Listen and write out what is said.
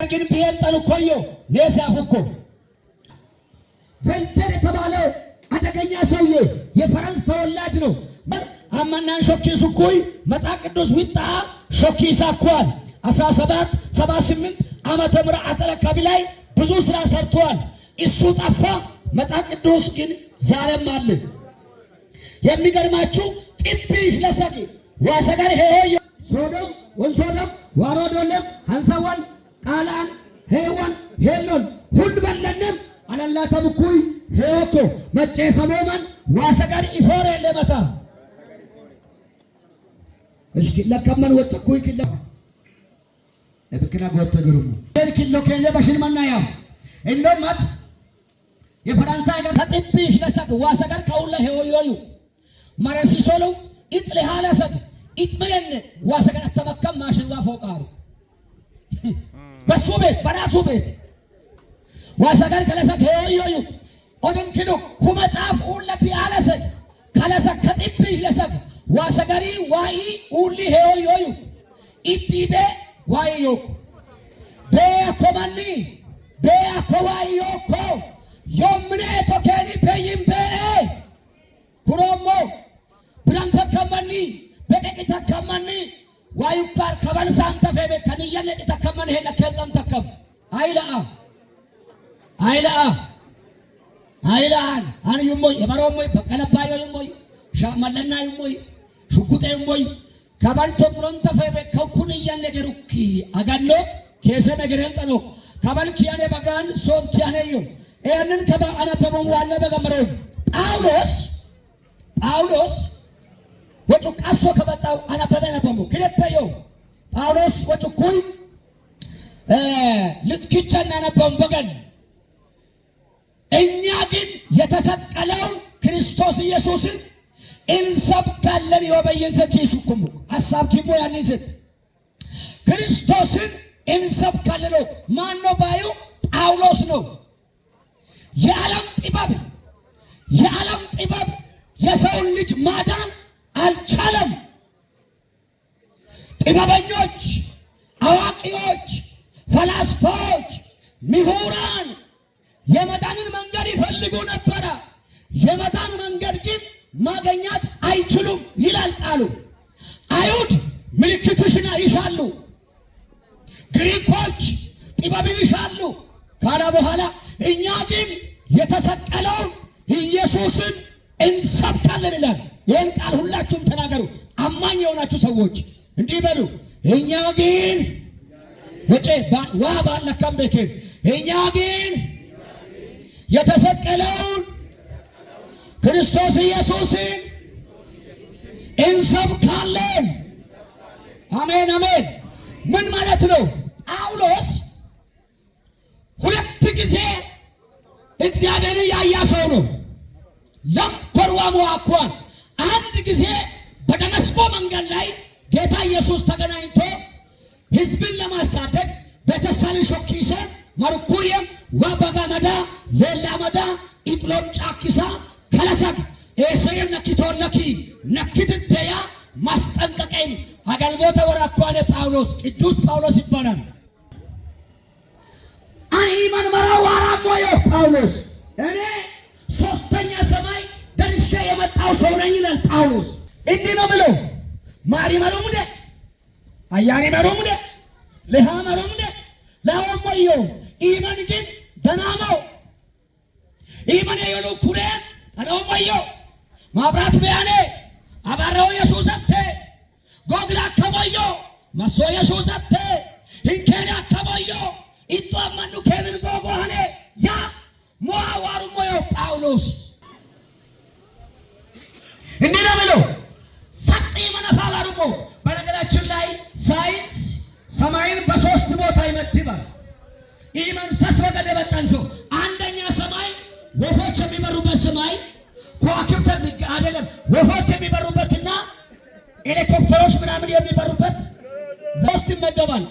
ግን ቢየንጠን ኮዮ ነሳፉኮ ቬልተር የተባለው አደገኛ ሰውዬ የፈረንስ ተወላጅ ነው። አማናን ሾኪሱ ኮይ መጽሐፍ ቅዱስ ዊጣ ሾኪሳ ኳል 1778 ዓመተ ምህረት አካባቢ ላይ ብዙ ስራ ሰርቷል። እሱ ጠፋ። መጽሐፍ ቅዱስ ግን ዛሬም አለ። የሚገርማችሁ ጥቢሽ ለሰቂ ዋሰጋር ሄሆ ሶዶም ወንሶዶም ዋሮዶለም አንሳዋን ቃላን ሄዋን ሄሎን ሁሉ በለንም አላላተም ኩይ ሄኮ መቼ ሰሞመን ዋሰጋር ኢፎሬ ለመታ እሺ ለከመን ወጥ ኩይ ክለ ለብክና ጎተ ገሩሙ ለኪሎ ከለ በሽልማና ያም እንደማት የፈራንሳይ ጋር ተጥቢሽ ለሰቅ ዋሰጋር ካውላ ሄዮዩ ማረሲሶሎ ኢጥለ ሃላሰቅ ኢጥመን ዋሰጋር ተመከም ማሽዋ ፎቃሩ በሱ ቤት በራሱ ቤት ዋሰጋር ከለሰቅ ሄዮዩ ኦደን ኪሎ ኩመጻፍ ኡለ ቢአለሰቅ ከለሰቅ ከጥቢሽ ለሰቅ ዋሰጋሪ ዋይ ኡሊ ሄዮዩ ኢጥቤ ዋይዮ በኮማኒ በኮዋይዮኮ yommine tokeni peyin be kuromo branta kamani bedeki takamani wayukar kabal santa febe kaniyane takamani hela keltan takam ailaan an yumoy ebaromoy bakalabayo yumoy shamalana yumoy shukute yumoy kabal to branta febe kakuniyane geruki agallo kese negerentano kabal kiyane bagan sof kiyane yo እነን ከባ አናበበው ዋና በገመረው ጳውሎስ ወጡ ቃሶ ከመጣው አናበበ ነበሙ ክለተዮ ጳውሎስ ወጡ ኩይ ልትክቸና ነበም በገን እኛ ግን የተሰቀለው ክርስቶስ ኢየሱስን እንሰብካለን ይወበየንሰት ይሱኩም ሐሳብ ኪሞ ያንንሰት ክርስቶስን እንሰብካለን ማን ነው ባዩ ጳውሎስ ነው። የዓለም ጥበብ የሰው ልጅ ማዳን አልቻለም። ጥበበኞች፣ አዋቂዎች፣ ፈላስፋዎች፣ ምሁራን የመዳንን መንገድ ይፈልጉ ነበር። የመዳን መንገድ ግን ማግኘት አይችሉም ይላል ቃሉ። አይሁድ ምልክቶችን ይሻሉ፣ ግሪኮች ጥበብን ይሻሉ ካለ በኋላ እኛ ግን የተሰቀለው ኢየሱስን እንሰብካለን ይላል። ይህን ቃል ሁላችሁም ተናገሩ። አማኝ የሆናችሁ ሰዎች እንዲህ በሉ። እኛ ግን ወጪ ባለከም በከ እኛ ግን የተሰቀለውን ክርስቶስ ኢየሱስን እንሰብካለን። አሜን አሜን። ምን ማለት ነው? ጳውሎስ ሁለት ጊዜ እግዚአብሔር ያያ ሰው ነው። ለምፐርዋሙ አኳን አንድ ጊዜ በደመስቆ መንገድ ላይ ጌታ ኢየሱስ ተገናኝቶ ሕዝብን ለማሳደድ በተሳለ ሾኪሰ ማርኩየም ወበጋመዳ ለላመዳ ኢጥሎም ጫኪሳ ከለሰብ ኤሰየም ነኪቶለኪ ነኪትተያ ማስጠንቀቀኝ አገልግሎተ ወራኳነ ጳውሎስ ቅዱስ ጳውሎስ ይባላል። አይማን መራዋራ ሞዮ ጳውሎስ እኔ ሶስተኛ ሰማይ ደርሼ የመጣው ሰው ነኝ ይላል ጳውሎስ። እንዲህ ነው ብሎ ማሪ መሮሙደ አያኔ መሮሙደ ለሃ መሮሙደ ላወሞዮ ኢማን ግን ደናማው ኢማን የሉ ኩሬ አለሞዮ ማብራት በያኔ አባራው ኢየሱስተ ጎግላ ከሞዮ ማሶ ኢየሱስተ እንከና ከሞዮ ኢጣማኑ ከምን ጎጎሃኔ ያ ሞአዋሩ ሞዮ ጳውሎስ እንዲህ ነው ብሎ ሰጥ መነፋዋሩ ሞ በነገራችን ላይ ሳይንስ ሰማይን በሶስት ቦታ ይመድባል። ኢማን ሰስበቀደ በጣን ሰው አንደኛ ሰማይ ወፎች የሚበሩበት ሰማይ ከዋክብት አይደለም ወፎች የሚበሩበትና ሄሊኮፕተሮች ምናምን የሚበሩበት ሶስት ይመደባል።